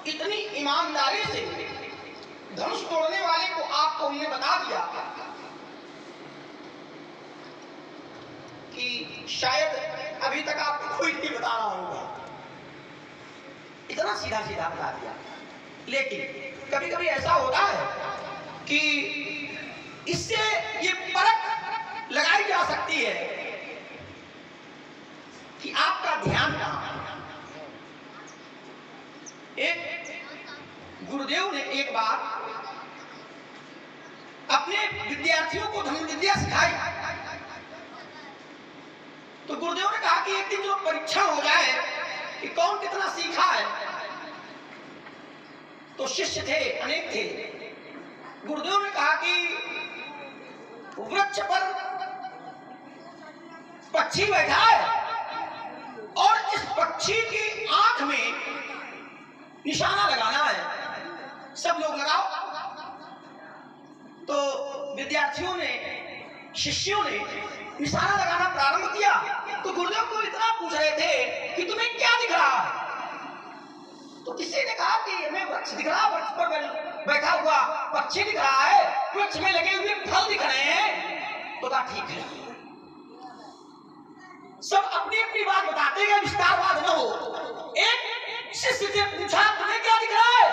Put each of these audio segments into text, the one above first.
इतनी ईमानदारी से धनुष तोड़ने वाले को आपको हमने बता दिया कि शायद अभी तक आपको कोई नहीं बता रहा होगा, इतना सीधा सीधा बता दिया। लेकिन कभी कभी ऐसा होता है कि इससे ये परख लगाई जा सकती है कि आपका ध्यान कहां है। एक गुरुदेव ने एक बार अपने विद्यार्थियों को धनुर्विद्या सिखाई, तो गुरुदेव ने कहा कि एक दिन जो परीक्षण हो जाए कि कौन कितना सीखा है। तो शिष्य थे, अनेक थे। गुरुदेव ने कहा कि वृक्ष पर पक्षी बैठा है और इस पक्षी की आंख में निशाना लगाना है, सब लोग लगाओ। तो विद्यार्थियों ने, शिष्यों ने निशाना लगाना प्रारंभ किया। तो गुरुदेव को इतना पूछ रहे थे कि तुम्हें क्या दिख रहा है। तो किसी ने कहा कि हमें वृक्ष दिख रहा, वृक्ष पर बैठा हुआ पक्षी दिख रहा है, वृक्ष में लगे हुए फल दिख रहे हैं। तो कहा ठीक है। सब अपनी अपनी बात बताते गए, विस्तारवाद न हो। एक शिष्य से पूछा तुम्हें क्या दिख रहा है।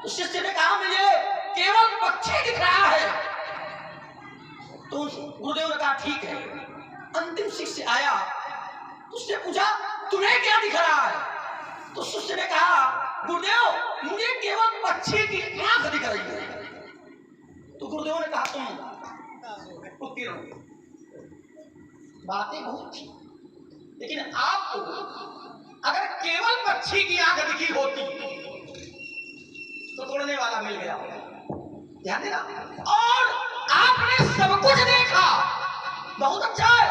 तो शिष्य ने कहा मुझे केवल पक्षी दिख रहा है। तो गुरुदेव ने कहा ठीक है। अंतिम शिष्य आया, उसने पूछा तुम्हें क्या दिख रहा है। तो शिष्य ने कहा गुरुदेव मुझे केवल पक्षी की आंख दिख रही है। तो गुरुदेव ने कहा तुम उत्तीर्ण, बातें बहुत थी, लेकिन आपको अगर केवल पक्षी की आंख दिखी होती तो तोड़ने वाला मिल गया। ध्यान देना। और आपने सब कुछ देखा, बहुत अच्छा है,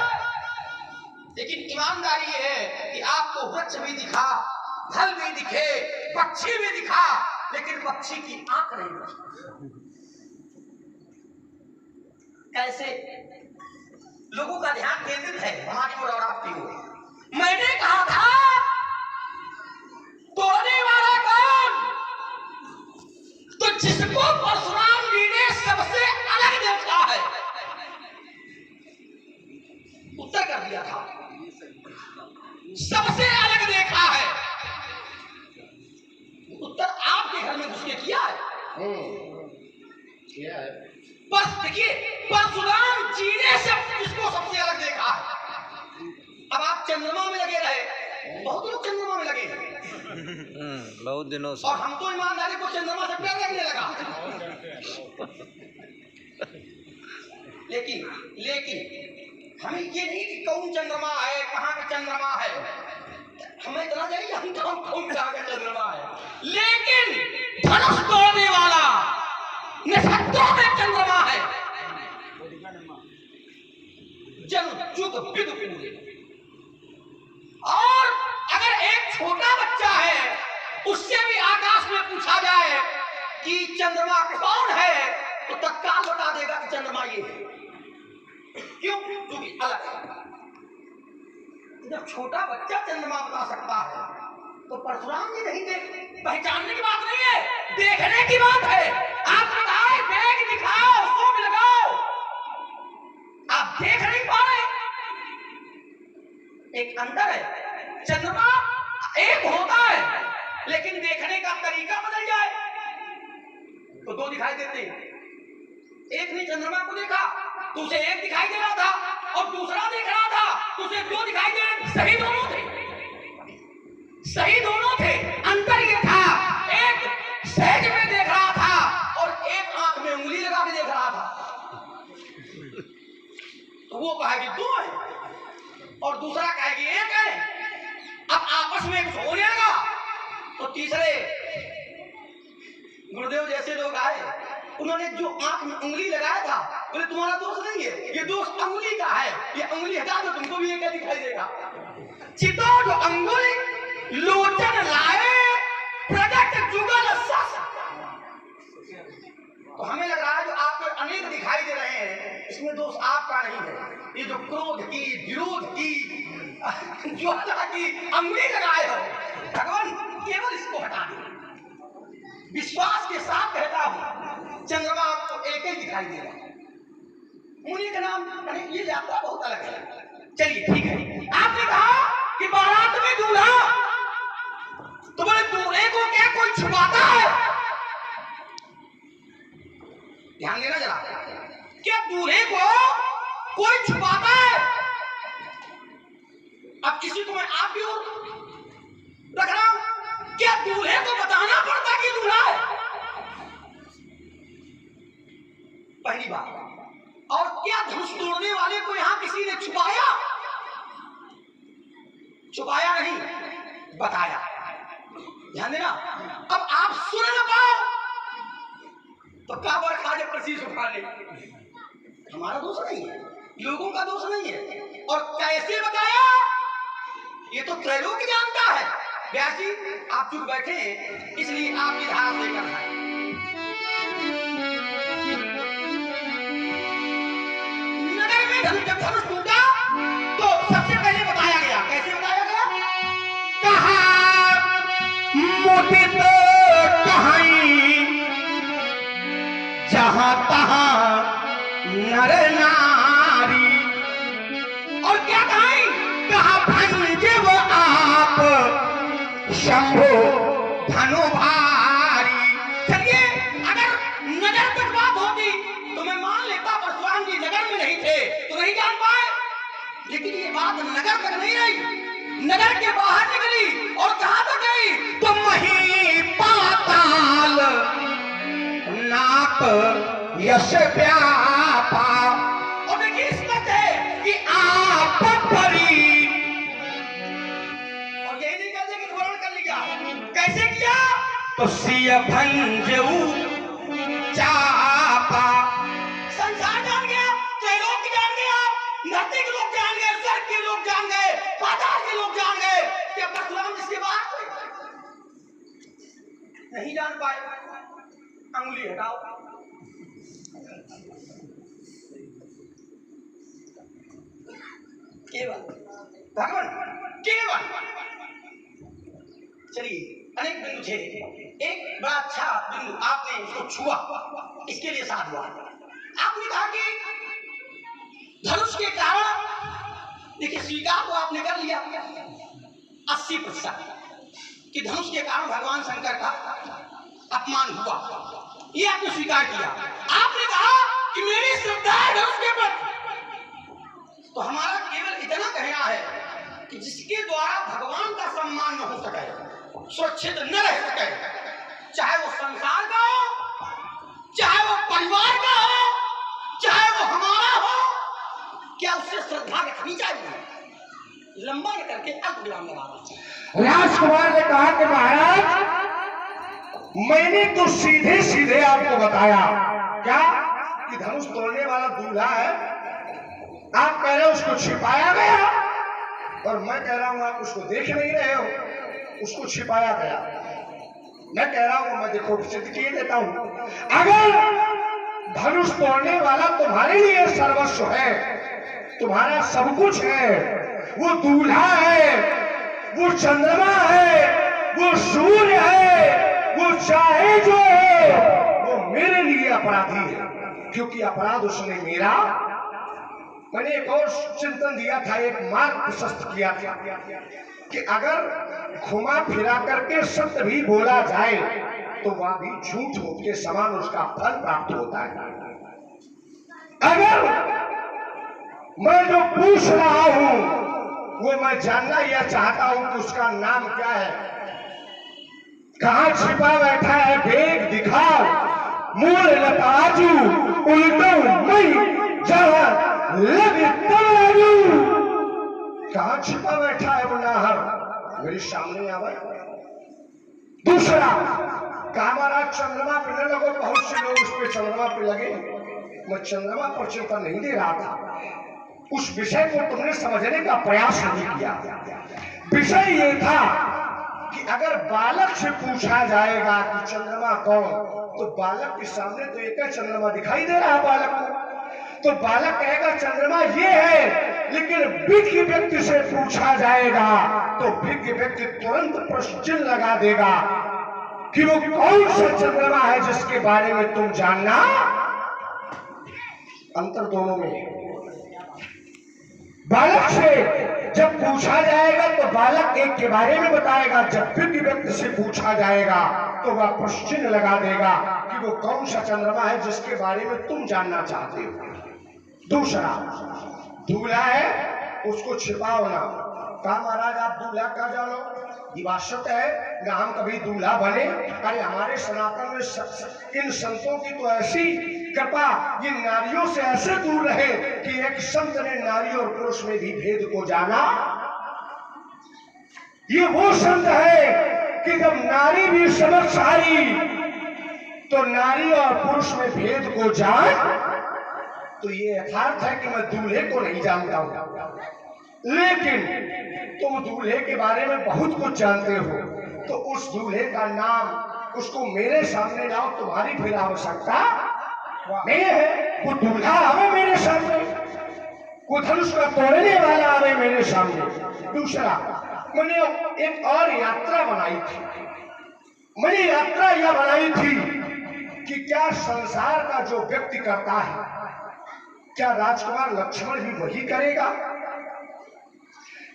लेकिन ईमानदारी ये है कि आपको वृक्ष भी दिखा, फल भी दिखे, पक्षी भी दिखा, लेकिन पक्षी की आंख नहीं दिखी। कैसे लोगों का ध्यान केंद्रित है हमारी ओर और आपकी ओर। मैंने कहा था तोड़ने वाला कौन, तो जिसको परशुराम जी ने सबसे अलग देखा है। उत्तर कर दिया था सबसे अलग देखा है। उत्तर आपके घर में घुस के किया है। बस देखिए परशुराम जी ने इसको सबसे अलग देखा है। अब आप चंद्रमा में लगे रहे, बहुत लोग चंद्रमा में लगे हैं बहुत दिनों से, और हम तो ईमानदारी को चंद्रमा से डर लगने लगा। लेकिन हमें ये नहीं कि कौन चंद्रमा है, कहाँ का चंद्रमा है, हमें इतना चाहिए हम कौन कहाँ का चंद्रमा है। लेकिन धनुष तोड़ने वाला निशक्तों में चंद्रमा है। जन जुग विद पूरे। और अगर एक छोटा बच्चा है उससे भी आकाश में पूछा जाए कि चंद्रमा कौन है, तो तत्काल बता देगा कि चंद्रमा ये है। क्यों? क्योंकि अलग है। जब छोटा बच्चा चंद्रमा बता सकता है तो परशुराम जी नहीं देख, पहचानने की बात नहीं है, देखने की बात है। आप बताए बैग दिखाओ, सूट लगाओ, आप देख नहीं पा रहे। एक अंतर है, चंद्रमा एक होता है लेकिन देखने का तरीका बदल जाए तो दो दिखाई देते। एक ने चंद्रमा को देखा तो उसे एक दिखाई दे रहा था, और दूसरा देख रहा था तो उसे दो दिखाई दे रहे। सही दोनों थे, सही दोनों थे। अंतर यह था एक सहज में देख रहा था और एक आंख में उंगली लगा के देख रहा था। तो वो कहेगी दो है और दूसरा कहेगी एक है। अब आपस में कुछ होने लगा तो तीसरे गुरुदेव जैसे लोग आए, उन्होंने जो आंख में उंगली लगाया था बोले तुम्हारा दोष नहीं है, ये दोष अंगुली का है, ये अंगुली हटा दो तुमको भी एक दिखाई देगा। चितो जो अंगुली लोचन लाए प्रगट जुगल सस। तो हमें लग रहा है जो आपको अनेक दिखाई दे रहे हैं इसमें दोष आपका नहीं है। ये जो क्रोध की, विरोध की, ज्वाला की अंगुली लगाए हो, भगवान केवल इसको हटा दो। विश्वास के साथ कहता हूं चंद्रमा आपको एक ही दिखाई देगा। मुनि का नाम, अरे ये यात्रा बहुत अलग है। चलिए ठीक है, आपने कहा कि बारात में दूल्हा, तो बोले दूल्हे को क्या कोई छुपाता है? ध्यान देना जरा, क्या दूल्हे को कोई छुपाता है? अब किसी को मैं आपकी ओर रख रहा हूं, क्या दूल्हे को बताना पड़ता कि दूल्हा है? पहली बात। और क्या धनुष तोड़ने वाले को यहां किसी ने छुपाया? छुपाया नहीं, बताया। ध्यान देना। अब आप सुन न पाओ तो काबर खाजे प्रसीस उठा ले, हमारा दोष नहीं है, लोगों का दोष नहीं है। और कैसे बताया ये तो त्रैलोक जानता है। व्यास जी आप चुप बैठे इसलिए आपकी धारा से कर रहा है। नगर में जब धनुष टूटा तो सबसे पहले बताया गया, कैसे बताया गया? कहा मुदित कहीं जहां तहां नर नारी। और क्या कहीं? कहा भंजे वो आप शंभो धनु भारी। चलिए अगर नगर तक बात होती तो मैं मान लेता परशुराम जी नगर में नहीं थे तो नहीं जान पाए, लेकिन ये बात नगर तक नहीं रही, नगर के बाहर निकली और कहां तक गई? तो मही पाताल नाप यश व्यापा। और देखिए इसमें है कि आप परी, और यही नहीं कहते कि वर्णन कर लिया, कैसे किया? तो सिय भंजऊ चापा। संसार जान गया, त्रैलोक जान गया, धरती के लोग जान गए, स्वर्ग के लोग जान गए, पाताल के लोग जान गए कि परशुराम जिसके बाद नहीं जान पाए। अंगुली हटाओ। केवल भगवान, केवल। चलिए अनेक बिंदु थे, एक बड़ा अच्छा बिंदु आपने इसको छुआ, इसके लिए साधुवाद। आपने कहा कि धनुष के कारण, देखिए स्वीकार तो आपने कर लिया 80% कि धनुष के कारण भगवान शंकर का अपमान हुआ, ये आपने स्वीकार किया। आपने कहा कि मेरी श्रद्धा है धनुष के प्रति, तो हमारा केवल इतना कहना है कि जिसके द्वारा भगवान का सम्मान न हो सके, सुरक्षित न रह सके, चाहे वो संसार का हो, चाहे वो परिवार का हो, चाहे वो हमारा हो, क्या उससे श्रद्धा रखनी चाहिए? लंबा न करके अल्प विराम लगाना चाहिए। राजकुमार ने कहा कि महाराज मैंने तो सीधे सीधे आपको बताया क्या कि धनुष तोड़ने वाला दूल्हा है, आप कह रहे हो उसको छिपाया गया, और मैं कह रहा हूं आप उसको देख नहीं रहे हो, उसको छिपाया गया। मैं कह रहा हूं मैं देखो सिद्ध किए देता हूं, अगर धनुष तोड़ने वाला तुम्हारे लिए सर्वस्व है, तुम्हारा सब कुछ है, वो दूल्हा है, वो चंद्रमा है, वो सूर्य है, वो चाहे जो है, वो मेरे लिए अपराधी है, क्योंकि अपराध उसने मेरा। मैंने एक और चिंतन दिया था, एक मार्ग प्रशस्त किया था कि अगर घुमा फिरा करके सत्य भी बोला जाए तो वह भी झूठ के समान उसका फल प्राप्त होता है। अगर मैं जो पूछ रहा हूं वो मैं जानना यह चाहता हूं कि उसका नाम क्या है, कहां छिपा बैठा है, बेग दिखाओ, मूल लताजू उल्टो मई जहां लग तारू। कहां छिपा बैठा है वो नाहर, मेरे सामने आवे। दूसरा, कामारा चंद्रमा पे न लगो, बहुत से लोग उस पे चंद्रमा पे लगे, मैं चंद्रमा पर चिंता नहीं दे रहा था, उस विषय को तुमने समझने का प्रयास नहीं किया। विषय ये था कि अगर बालक से पूछा जाएगा कि चंद्रमा कौन, तो बालक के सामने तो एक चंद्रमा दिखाई दे रहा है बालक को, तो बालक कहेगा चंद्रमा ये है, लेकिन विज्ञ व्यक्ति से पूछा जाएगा तो विज्ञ व्यक्ति तुरंत प्रश्न चिन्ह लगा देगा कि वो कौन सा चंद्रमा है जिसके बारे में तुम जानना। अंतर दोनों में है। बालक से जब पूछा जाएगा तो बालक एक के बारे में बताएगा, जब फिर व्यक्ति से पूछा जाएगा तो वह प्रश्न चिन्ह लगा देगा कि वो कौन सा चंद्रमा है जिसके बारे में तुम जानना चाहते हो। दूसरा, दूल्हा है उसको छिपाओ ना। कहा महाराज आप दूल्हा का जानो, ये बात सत्य है कि हम कभी दूल्हा बने। अरे हमारे सनातन में इन संतों की तो ऐसी कृपा, ये नारियों से ऐसे दूर रहे कि एक संत ने नारी और पुरुष में भी भेद को जाना। ये वो संत है कि जब नारी भी समझ आई तो नारी और पुरुष में भेद को जान। तो ये यथार्थ है कि मैं दूल्हे को नहीं जानता हूं, लेकिन तुम दूल्हे के बारे में बहुत कुछ जानते हो, तो उस दूल्हे का नाम उसको मेरे सामने लाओ। तुम्हारी फिर आवश्यकता नहीं है। वो दूल्हा आवे मेरे सामने, वो धनुष का तोड़ने वाला आवे मेरे सामने। दूसरा, मैंने एक और यात्रा बनाई थी। मैंने यात्रा यह बनाई थी कि क्या संसार का जो व्यक्ति करता है, क्या राजकुमार लक्ष्मण भी वही करेगा।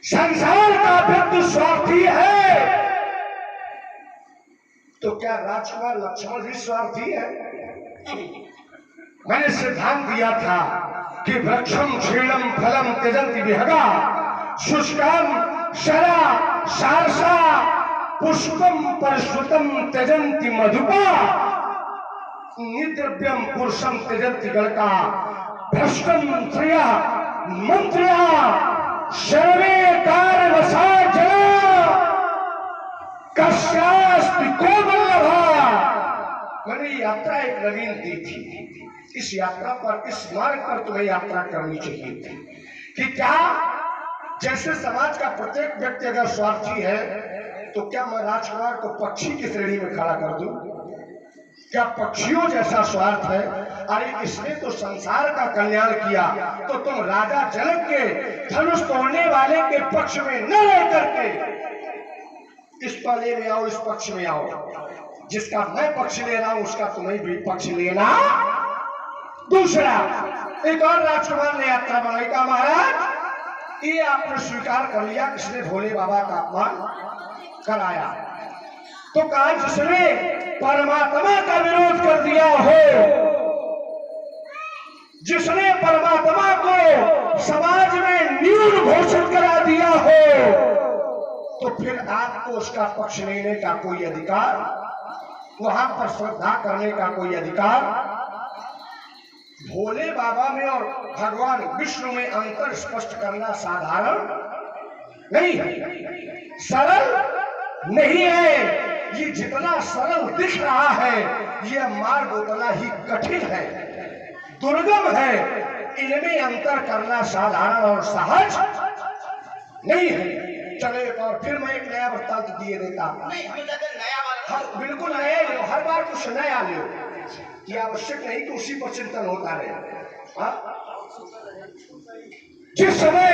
संसार का व्यक्ति स्वार्थी है तो क्या राजकुमार लक्ष्मण भी स्वार्थी है। मैंने सिद्धांत दिया था कि वृक्षम क्षीणम फलम त्यजन्ति विहगा शुष्कम शरा सारसा पुष्पम परश्रुतम त्यजन्ति मधुपा निद्रव्यम पुरुषम त्यजन्ति गलका भ्रष्टम त्रिया मंत्रिया सर्वे कार्यवसा जना कश्यास्ति को वल्लभा। मैंने यात्रा एक नवीन दी थी। इस यात्रा पर, इस मार्ग पर तुम्हें यात्रा करनी चाहिए थी कि क्या जैसे समाज का प्रत्येक व्यक्ति अगर स्वार्थी है तो क्या मैं राजकुमार को पक्षी की श्रेणी में खड़ा कर दूं। क्या पक्षियों जैसा स्वार्थ है। अरे इसने तो संसार का कल्याण किया, तो तुम राजा जनक के धनुष तोड़ने वाले के पक्ष में न रह करके इस पाले में आओ, इस पक्ष में आओ। जिसका मैं पक्ष ले रहा हूं उसका तुम्हें भी पक्ष लेना। दूसरा, एक और राजकुमार ने यात्रा बनाई। का महाराज ये आपने स्वीकार कर लिया किसने भोले बाबा का अपमान कराया, तो कहा जिसने परमात्मा का विरोध कर दिया हो, जिसने परमात्मा को समाज में न्यून घोषित करा दिया हो, तो फिर आपको उसका पक्ष लेने का कोई अधिकार, वहां पर श्रद्धा करने का कोई अधिकार। भोले बाबा में और भगवान विष्णु में अंतर स्पष्ट करना साधारण नहीं है, सरल नहीं है। ये जितना सरल दिख रहा है यह मार्ग उतना ही कठिन है, दुर्गम है। इनमें अंतर करना साधारण और सहज नहीं है। चले और फिर मैं एक नया वृत्तांत दिए देता। बिल्कुल नया लो, हर बार कुछ नया लो। ये आवश्यक नहीं कि उसी पर चिंतन होता रहे। जिस समय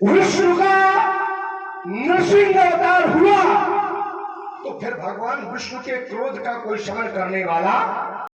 विष्णु का नृसिंह अवतार हुआ तो फिर भगवान विष्णु के क्रोध का कोई शमन करने वाला